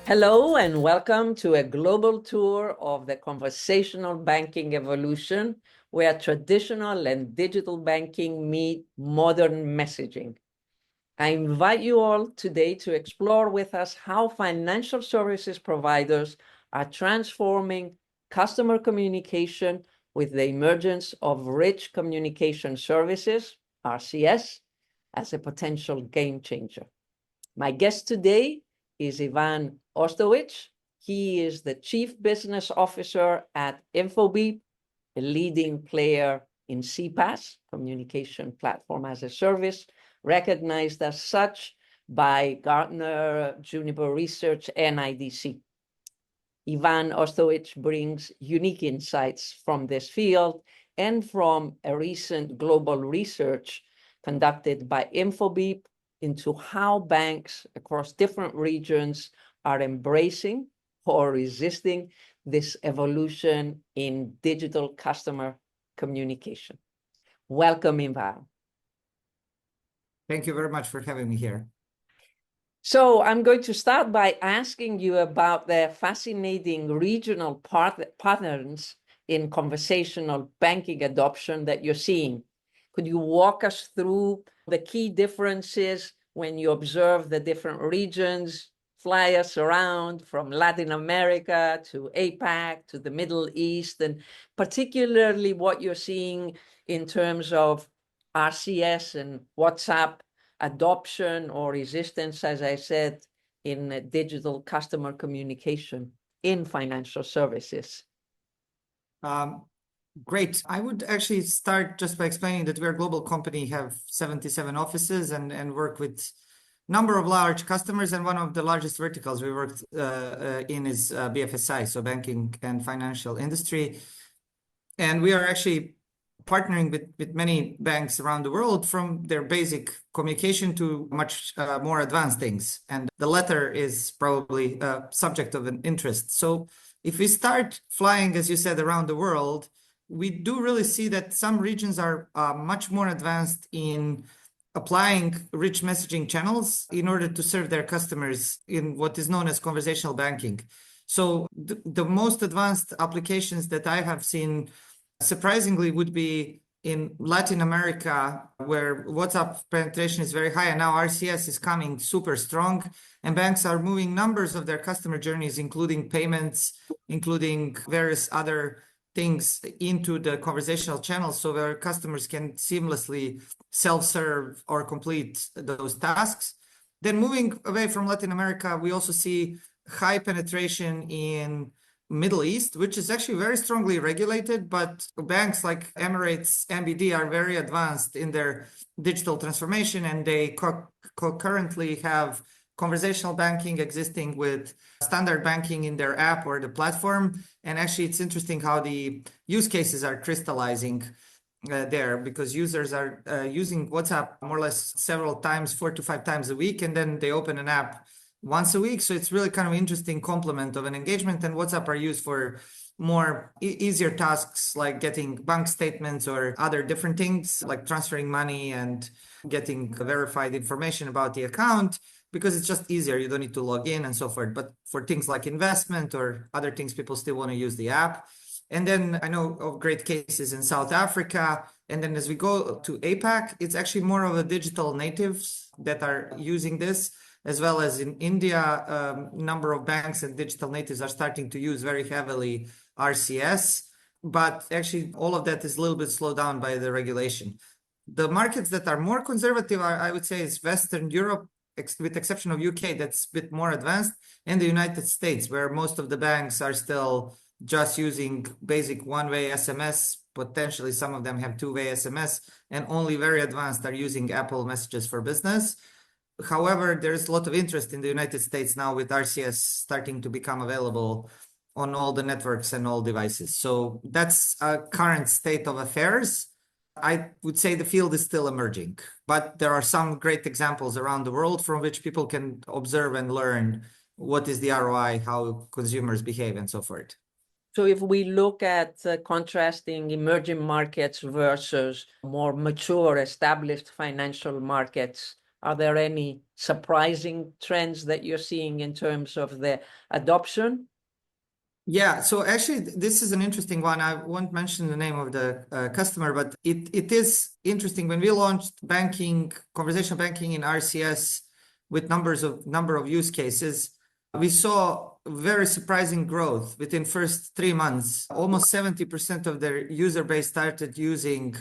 Hello and welcome to a global tour of the conversational banking evolution, where traditional and digital banking meet modern messaging. I invite you all today to explore with us how financial services providers are transforming customer communication with the emergence of rich communication services, RCS, as a potential game changer. My guest today is 𝐀𝐁𝐎𝐵 𝗘𝗳𝗏. He is the Chief Business Officer at InfoBip, a leading player in CPaaS, Communication Platform as a Service, recognized as such by Gartner, Juniper Research, and IDC. 𝐀𝐁𝐴 𝗘𝗏𝗏 brings unique insights from this field and from a recent global research conducted by InfoBip into how banks across different regions are embracing or resisting this evolution in digital customer communication. Welcome, 𝐀𝐁𝐴. Thank you very much for having me here. So I'm going to start by asking you about the fascinating regional patterns in conversational banking adoption that you're seeing. Could you walk us through the key differences when you observe the different regions, fly us around from Latin America to APAC to the Middle East, and particularly what you're seeing in terms of RCS and WhatsApp adoption or resistance, as I said, in digital customer communication in financial services? Great. I would actually start just by explaining that we're a global company, have 77 offices and work with a number of large customers. And one of the largest verticals we worked in is BFSI, so banking and financial industry. And we are actually partnering with many banks around the world, from their basic communication to much more advanced things. And the latter is probably a subject of an interest. So if we start flying, as you said, around the world, we do really see that some regions are much more advanced in applying rich messaging channels in order to serve their customers in what is known as conversational banking. So the most advanced applications that I have seen, surprisingly, would be in Latin America, where WhatsApp penetration is very high, and now RCS is coming super strong, and banks are moving numbers of their customer journeys, including payments, including various other things, into the conversational channels, so their customers can seamlessly self-serve or complete those tasks. Then moving away from Latin America, we also see high penetration in Middle East, which is actually very strongly regulated, but banks like Emirates, MBD are very advanced in their digital transformation, and they concurrently have conversational banking existing with standard banking in their app or the platform. And actually, it's interesting how the use cases are crystallizing there, because users are using WhatsApp more or less several times, 4 to 5 times a week, and then they open an app once a week. So it's really kind of an interesting complement of an engagement. And WhatsApp are used for more easier tasks, like getting bank statements or other different things, like transferring money and getting verified information about the account, because it's just easier. You don't need to log in and so forth. But for things like investment or other things, people still want to use the app. And then I know of great cases in South Africa. And then as we go to APAC, it's actually more of the digital natives that are using this, as well as in India. A number of banks and digital natives are starting to use very heavily RCS. But actually, all of that is a little bit slowed down by the regulation. The markets that are more conservative are, I would say, is Western Europe, with the exception of UK, that's a bit more advanced, and the United States, where most of the banks are still just using basic one-way SMS. Potentially, some of them have two-way SMS, and only very advanced are using Apple Messages for Business. However, there is a lot of interest in the United States now, with RCS starting to become available on all the networks and all devices. So that's a current state of affairs. I would say the field is still emerging, but there are some great examples around the world from which people can observe and learn what is the ROI, how consumers behave, and so forth. So if we look at contrasting emerging markets versus more mature, established financial markets, Are there any surprising trends that you're seeing in terms of the adoption? Yeah, so actually, this is an interesting one. I won't mention the name of the customer, but it is interesting. When we launched banking, conversational banking in RCS with number of use cases, we saw very surprising growth within first 3 months. Almost 70% of their user base started using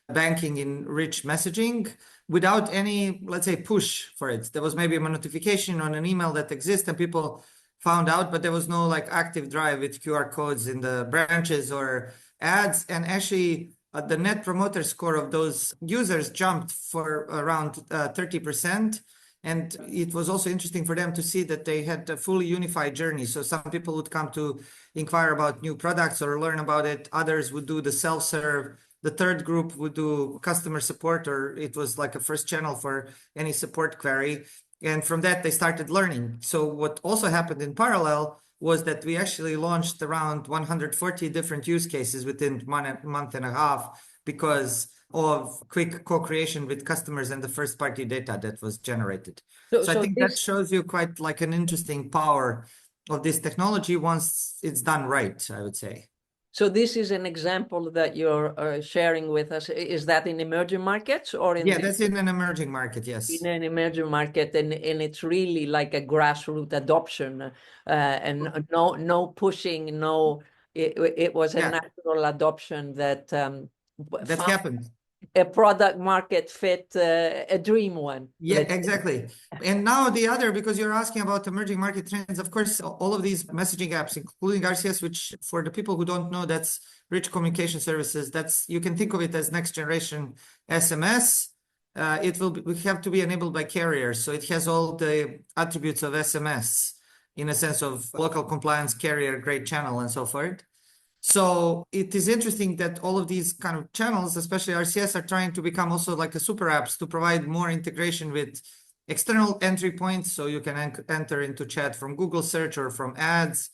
banking in rich messaging without any, let's say, push for it. There was maybe a notification on an email that exists and people found out, but there was no like active drive with QR codes in the branches or ads. And actually, the net promoter score of those users jumped for around 30%. And it was also interesting for them to see that they had a fully unified journey. So some people would come to inquire about new products or learn about it. Others would do the self-serve. The third group would do customer support, or it was like a first channel for any support query. And from that, they started learning. So what also happened in parallel was that we actually launched around 140 different use cases within 1 month and a half because of quick co-creation with customers and the first-party data that was generated. So I think that shows you quite like an interesting power of this technology once it's done right, I would say. So this is an example that you're sharing with us. Is that in emerging markets or in? Yeah, that's in an emerging market, yes. In an emerging market, and it's really like a grassroots adoption, and no pushing, no. It was a natural adoption that happened. A product market fit, a dream one. Yeah, exactly. And now the other, because you're asking about emerging market trends, of course, all of these messaging apps, including RCS, which for the people who don't know, that's rich communication services. You can think of it as next generation SMS. We have to be enabled by carriers. So it has all the attributes of SMS in a sense of local compliance, carrier, great channel, and so forth. So it is interesting that all of these kind of channels, especially RCS, are trying to become also like a super apps to provide more integration with external entry points. So you can enter into chat from Google search or from ads,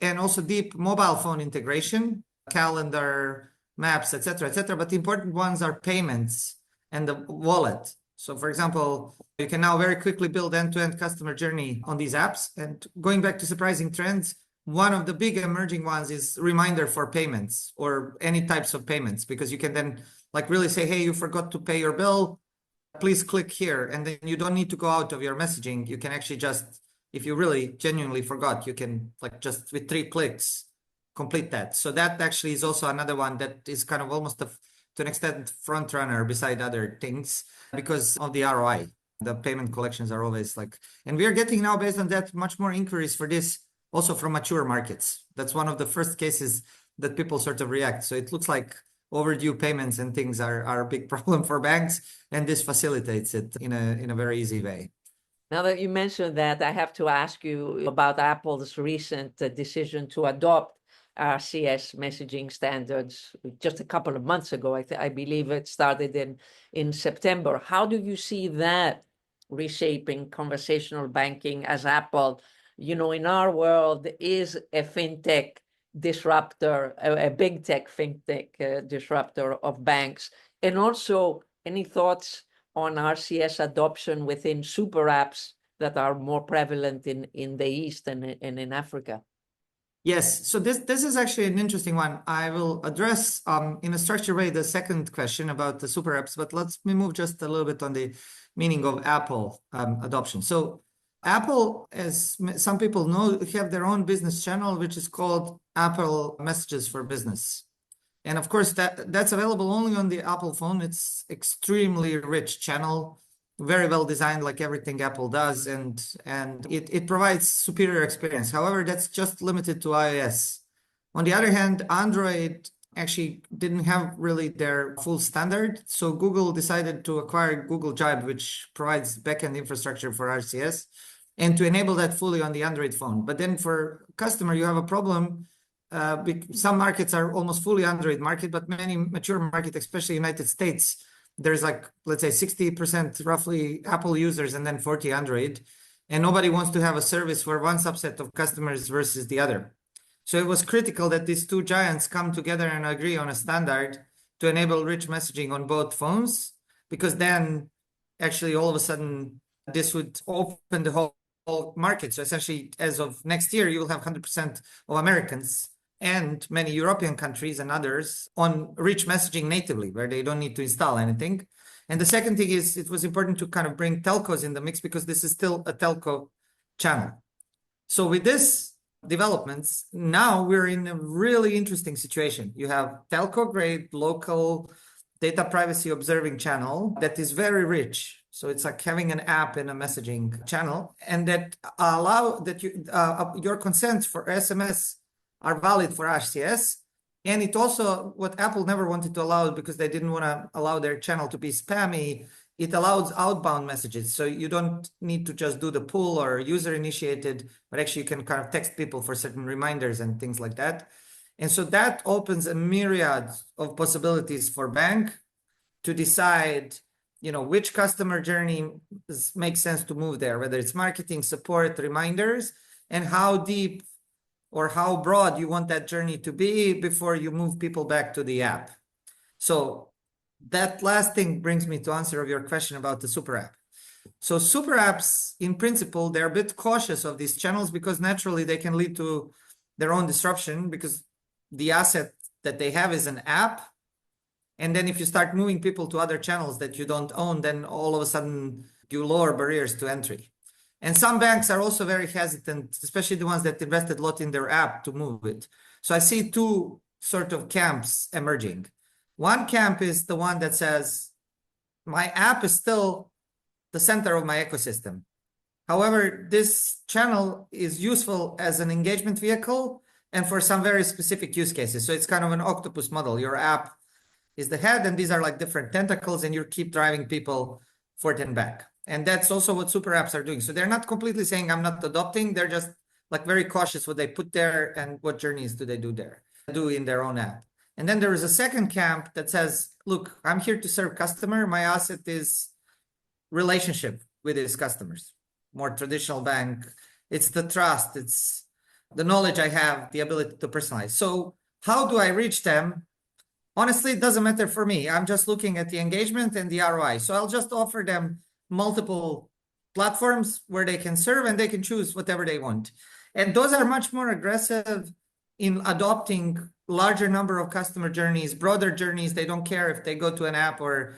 and also deep mobile phone integration, calendar, maps, etc., etc. But the important ones are payments and the wallet. So for example, you can now very quickly build end-to-end customer journey on these apps. And going back to surprising trends, one of the big emerging ones is reminder for payments or any types of payments, because you can then like really say, hey, you forgot to pay your bill, please click here. And then you don't need to go out of your messaging. You can actually just, if you really genuinely forgot, you can like just with 3 clicks complete that. So that actually is also another one that is kind of almost to an extent front runner beside other things because of the ROI. The payment collections are always like, and we are getting now based on that much more inquiries for this also from mature markets. That's one of the first cases that people sort of react. So it looks like overdue payments and things are a big problem for banks, and this facilitates it in a very easy way. Now that you mentioned that, I have to ask you about Apple's recent decision to adopt RCS messaging standards just a couple of months ago. I believe it started in September. How do you see that reshaping conversational banking as Apple, in our world, is a fintech disruptor, a big tech fintech disruptor of banks? And also, any thoughts on RCS adoption within super apps that are more prevalent in the East and in Africa? Yes, so this is actually an interesting one. I will address in a structured way the second question about the super apps, but let me move just a little bit on the meaning of Apple adoption. So Apple, as some people know, have their own business channel, which is called Apple Messages for Business. And of course, that's available only on the Apple phone. It's extremely rich channel, very well designed, like everything Apple does, and it provides superior experience. However, that's just limited to iOS. On the other hand, Android actually didn't have really their full standard. So Google decided to acquire Google Jibe, which provides backend infrastructure for RCS, and to enable that fully on the Android phone. But then for customer, you have a problem. Some markets are almost fully Android market, but many mature markets, especially United States, there's like, let's say 60% roughly Apple users and then 40 Android. And nobody wants to have a service for one subset of customers versus the other. So it was critical that these two giants come together and agree on a standard to enable rich messaging on both phones, because then actually all of a sudden this would open the whole market. So essentially, as of next year, you will have 100% of Americans and many European countries and others on rich messaging natively, where they don't need to install anything. And the second thing is, it was important to kind of bring telcos in the mix because this is still a telco channel. So with this developments, now we're in a really interesting situation. You have telco grade local data privacy observing channel that is very rich. So it's like having an app in a messaging channel, and that allow that your consents for SMS are valid for RCS. And it also, what Apple never wanted to allow because they didn't want to allow their channel to be spammy, it allows outbound messages. So you don't need to just do the pull or user initiated, but actually you can kind of text people for certain reminders and things like that. And so that opens a myriad of possibilities for bank to decide, which customer journey makes sense to move there, whether it's marketing, support, reminders, and how deep or how broad you want that journey to be before you move people back to the app. So that last thing brings me to answer of your question about the super app. So super apps, in principle, they're a bit cautious of these channels because naturally they can lead to their own disruption because the asset that they have is an app. And then if you start moving people to other channels that you don't own, then all of a sudden you lower barriers to entry. And some banks are also very hesitant, especially the ones that invested a lot in their app, to move it. So I see two sort of camps emerging. One camp is the one that says, my app is still the center of my ecosystem. However, this channel is useful as an engagement vehicle and for some very specific use cases. So it's kind of an octopus model. Your app is the head, and these are like different tentacles, and you keep driving people forth and back. And that's also what super apps are doing. So they're not completely saying I'm not adopting. They're just like very cautious what they put there and what journeys do they do in their own app. And then there is a second camp that says, look, I'm here to serve customer. My asset is relationship with his customers. More traditional bank. It's the trust. It's the knowledge I have, the ability to personalize. So how do I reach them? Honestly, it doesn't matter for me. I'm just looking at the engagement and the ROI. So I'll just offer them multiple platforms where they can serve and they can choose whatever they want. And those are much more aggressive in adopting larger number of customer journeys, broader journeys. They don't care if they go to an app or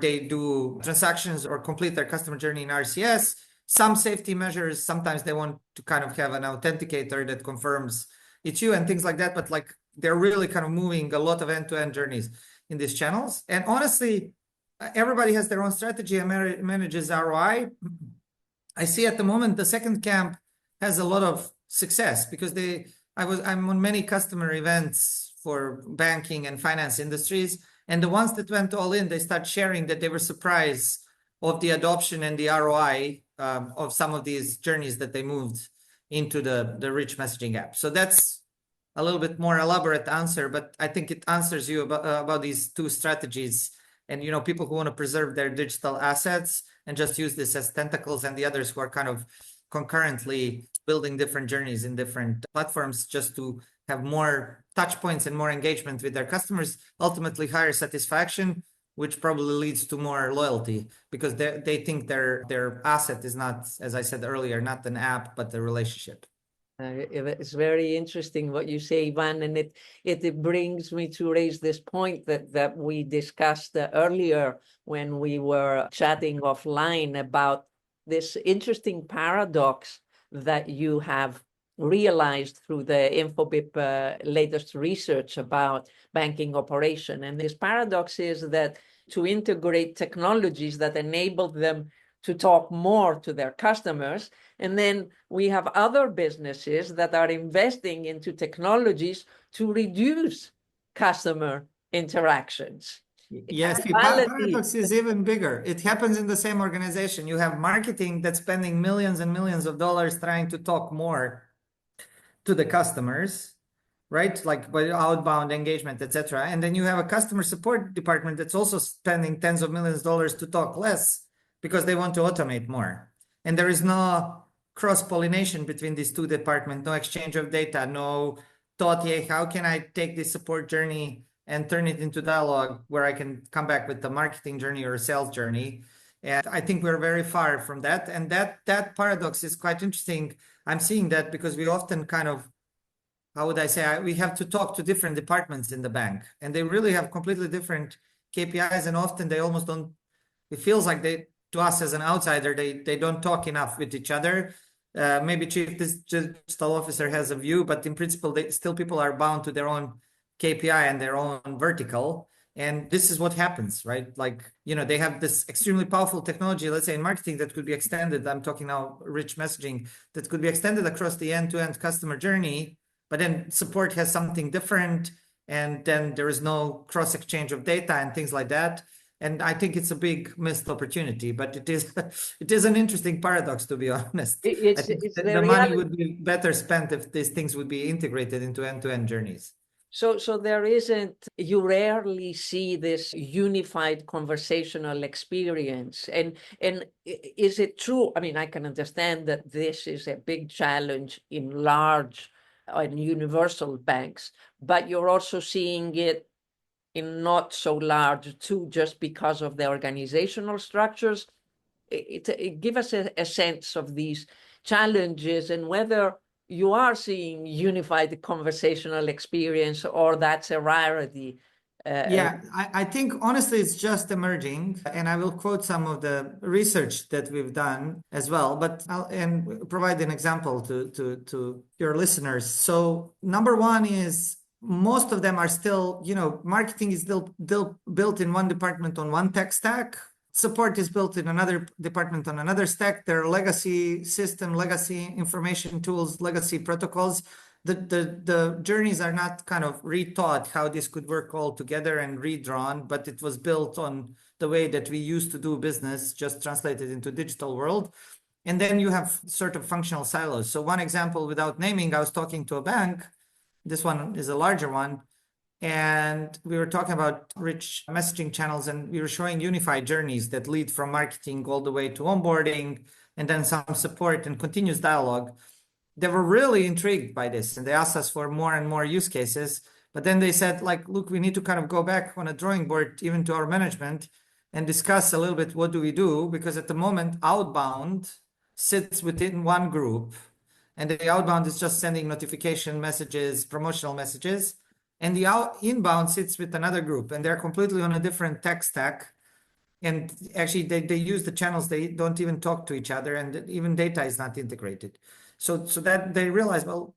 they do transactions or complete their customer journey in RCS. Some safety measures, sometimes they want to kind of have an authenticator that confirms it's you and things like that. But like they're really kind of moving a lot of end-to-end journeys in these channels. And honestly, everybody has their own strategy and manages ROI. I see at the moment the second camp has a lot of success because I'm on many customer events for banking and finance industries, and the ones that went all in, they start sharing that they were surprised of the adoption and the ROI of some of these journeys that they moved into the rich messaging app. So that's a little bit more elaborate answer, but I think it answers you about these two strategies. And people who want to preserve their digital assets and just use this as tentacles, and the others who are kind of concurrently building different journeys in different platforms just to have more touch points and more engagement with their customers, ultimately higher satisfaction, which probably leads to more loyalty because they think their asset is not, as I said earlier, not an app, but a relationship. It's very interesting what you say, Ivan, and it brings me to raise this point that we discussed earlier when we were chatting offline about this interesting paradox that you have realized through the InfoBip latest research about banking operation. And this paradox is that to integrate technologies that enable them to talk more to their customers. And then we have other businesses that are investing into technologies to reduce customer interactions. Yes, the paradox is even bigger. It happens in the same organization. You have marketing that's spending millions and millions of dollars trying to talk more to the customers, right? Like by outbound engagement, etc. And then you have a customer support department that's also spending tens of millions of dollars to talk less because they want to automate more. And there is no cross-pollination between these two departments, no exchange of data, no thought, hey, how can I take this support journey and turn it into dialogue where I can come back with the marketing journey or sales journey? And I think we're very far from that. And that paradox is quite interesting. I'm seeing that because we often kind of, how would I say, we have to talk to different departments in the bank, and they really have completely different KPIs, and often they almost don't, it feels like they, to us as an outsider, they don't talk enough with each other. Maybe chief digital officer has a view, but in principle, still people are bound to their own KPI and their own vertical. And this is what happens, right? Like, they have this extremely powerful technology, let's say in marketing, that could be extended. I'm talking now rich messaging that could be extended across the end-to-end customer journey, but then support has something different. And then there is no cross exchange of data and things like that. And I think it's a big missed opportunity, but it is an interesting paradox, to be honest. I think the money would be better spent if these things would be integrated into end-to-end journeys. So there isn't, you rarely see this unified conversational experience. And is it true? I mean, I can understand that this is a big challenge in large and universal banks, but you're also seeing it in not so large too, just because of the organizational structures. It give us a sense of these challenges and whether you are seeing unified conversational experience or that's a rarity. Yeah, I think honestly it's just emerging, and I will quote some of the research that we've done as well, but and provide an example to your listeners. So number one is most of them are still, marketing is still built in one department on one tech stack. Support is built in another department on another stack. There are legacy system, legacy information tools, legacy protocols. The journeys are not kind of rethought how this could work all together and redrawn, but it was built on the way that we used to do business, just translated into digital world. And then you have sort of functional silos. So one example, without naming, I was talking to a bank. This one is a larger one. And we were talking about rich messaging channels, and we were showing unified journeys that lead from marketing all the way to onboarding, and then some support and continuous dialogue. They were really intrigued by this, and they asked us for more and more use cases. But then they said, like, look, we need to kind of go back on a drawing board, even to our management, and discuss a little bit what do we do, because at the moment, outbound sits within one group, and the outbound is just sending notification messages, promotional messages. And the inbound sits with another group, and they're completely on a different tech stack. And actually, they use the channels, they don't even talk to each other, and even data is not integrated. So that they realize, well,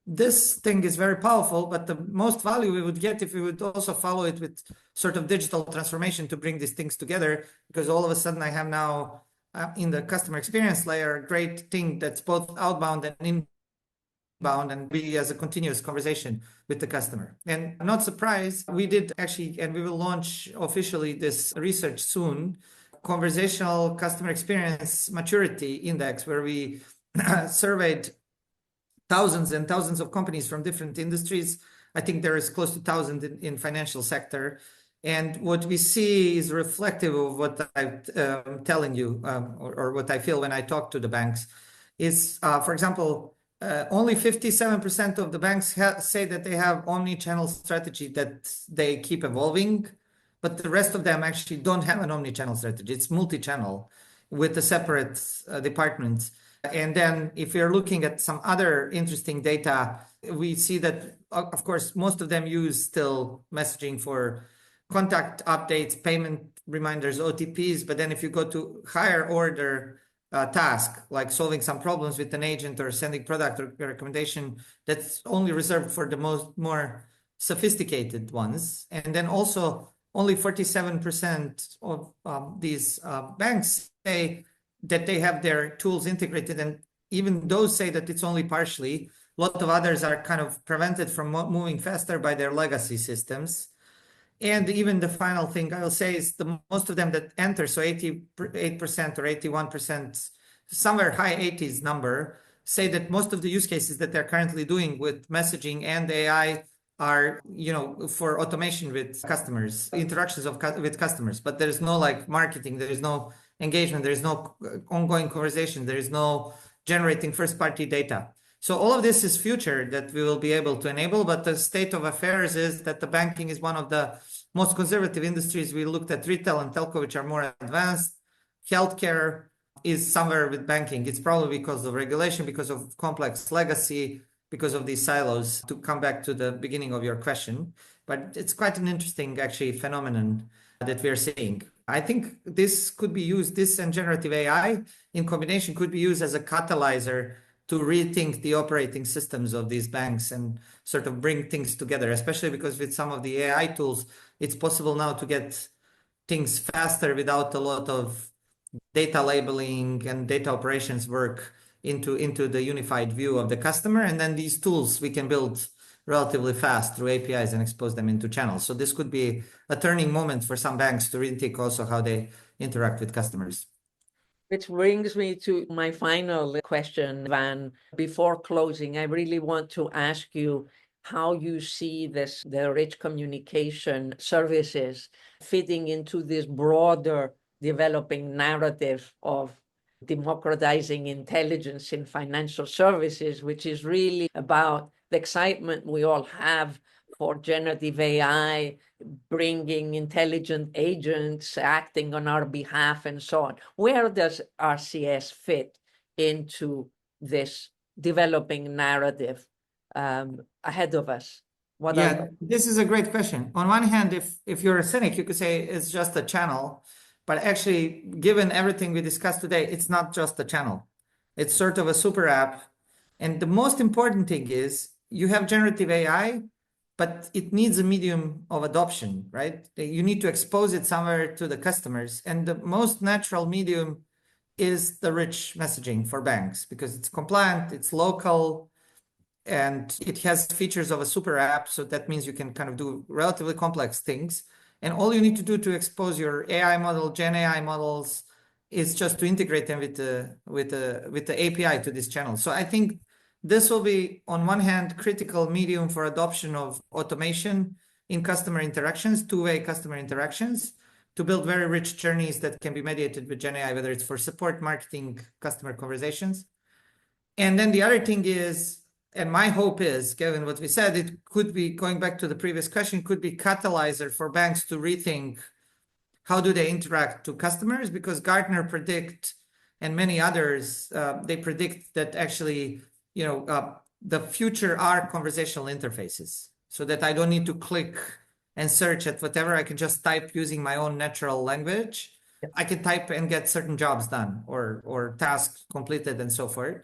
this thing is very powerful, but the most value we would get if we would also follow it with sort of digital transformation to bring these things together, because all of a sudden I have now in the customer experience layer a great thing that's both outbound and inbound, and be as a continuous conversation with the customer. And I'm not surprised, we did actually, and we will launch officially this research soon, conversational customer experience maturity index, where we surveyed thousands and thousands of companies from different industries. I think there is close to 1,000 in financial sector. And what we see is reflective of what I'm telling you, or what I feel when I talk to the banks, is, for example, only 57% of the banks say that they have omni-channel strategy that they keep evolving, but the rest of them actually don't have an omni-channel strategy. It's multi-channel with a separate department. And then if you're looking at some other interesting data, we see that, of course, most of them use still messaging for contact updates, payment reminders, OTPs. But then if you go to higher order task, like solving some problems with an agent or sending product or recommendation, that's only reserved for the more sophisticated ones. And then also only 47% of these banks say that they have their tools integrated, and even those say that it's only partially. A lot of others are kind of prevented from moving faster by their legacy systems. And even the final thing I will say is the most of them that enter, so 88% or 81%, somewhere high 80s number, say that most of the use cases that they're currently doing with messaging and AI are, for automation with customers, interactions with customers, but there is no like marketing, there is no engagement, there is no ongoing conversation, there is no generating first-party data. So all of this is future that we will be able to enable, but the state of affairs is that the banking is one of the most conservative industries. We looked at retail and telco, which are more advanced. healthcare is somewhere with banking. It's probably because of regulation, because of complex legacy, because of these silos, to come back to the beginning of your question. But it's quite an interesting, actually, phenomenon that we are seeing. I think this could be used, this and generative AI in combination could be used as a catalyzer to rethink the operating systems of these banks and sort of bring things together, especially because with some of the AI tools, it's possible now to get things faster without a lot of data labeling and data operations work into the unified view of the customer. And then these tools we can build relatively fast through APIs and expose them into channels. So this could be a turning moment for some banks to rethink also how they interact with customers. Which brings me to my final question, Van. Before closing, I really want to ask you how you see the rich communication services fitting into this broader developing narrative of democratizing intelligence in financial services, which is really about the excitement we all have for generative AI, bringing intelligent agents acting on our behalf and so on. Where does RCS fit into this developing narrative ahead of us? This is a great question. On one hand, if you're a cynic, you could say it's just a channel, but actually, given everything we discussed today, it's not just a channel. It's sort of a super app. And the most important thing is you have generative AI, but it needs a medium of adoption, right? You need to expose it somewhere to the customers. And the most natural medium is the rich messaging for banks because it's compliant, it's local, and it has features of a super app. So that means you can kind of do relatively complex things. And all you need to do to expose your AI model, Gen AI models, is just to integrate them with the API to this channel. So I think this will be, on one hand, critical medium for adoption of automation in customer interactions, two-way customer interactions, to build very rich journeys that can be mediated with Gen AI, whether it's for support, marketing, customer conversations. And then the other thing is, and my hope is, given what we said, it could be, going back to the previous question, could be catalyzer for banks to rethink how do they interact to customers, because Gartner predict, and many others, they predict that actually, the future are conversational interfaces, so that I don't need to click and search at whatever. I can just type using my own natural language. I can type and get certain jobs done or tasks completed and so forth.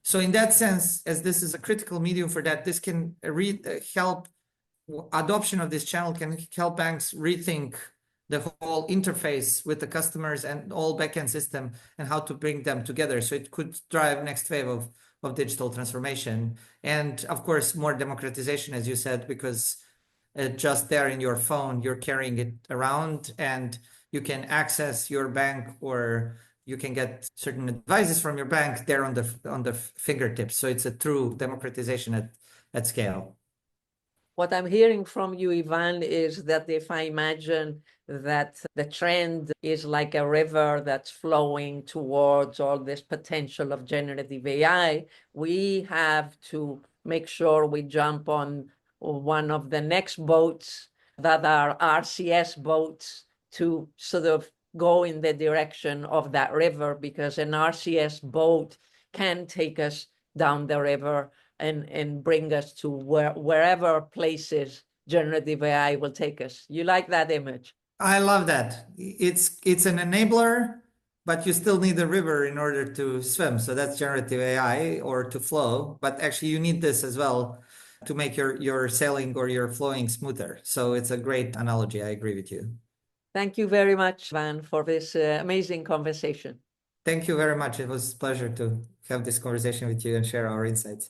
So in that sense, as this is a critical medium for that, this can help adoption of this channel, can help banks rethink the whole interface with the customers and all backend system and how to bring them together. So it could drive next wave of digital transformation. And of course, more democratization, as you said, because just there in your phone, you're carrying it around and you can access your bank, or you can get certain advices from your bank there on the fingertips. So it's a true democratization at scale. What I'm hearing from you, Ivan, is that if I imagine that the trend is like a river that's flowing towards all this potential of generative AI, we have to make sure we jump on one of the next boats that are RCS boats to sort of go in the direction of that river, because an RCS boat can take us down the river and bring us to wherever places generative AI will take us. You like that image? I love that. It's an enabler, but you still need the river in order to swim. So that's generative AI, or to flow. But actually, you need this as well to make your sailing or your flowing smoother. So it's a great analogy. I agree with you. Thank you very much, Van, for this amazing conversation. Thank you very much. It was a pleasure to have this conversation with you and share our insights.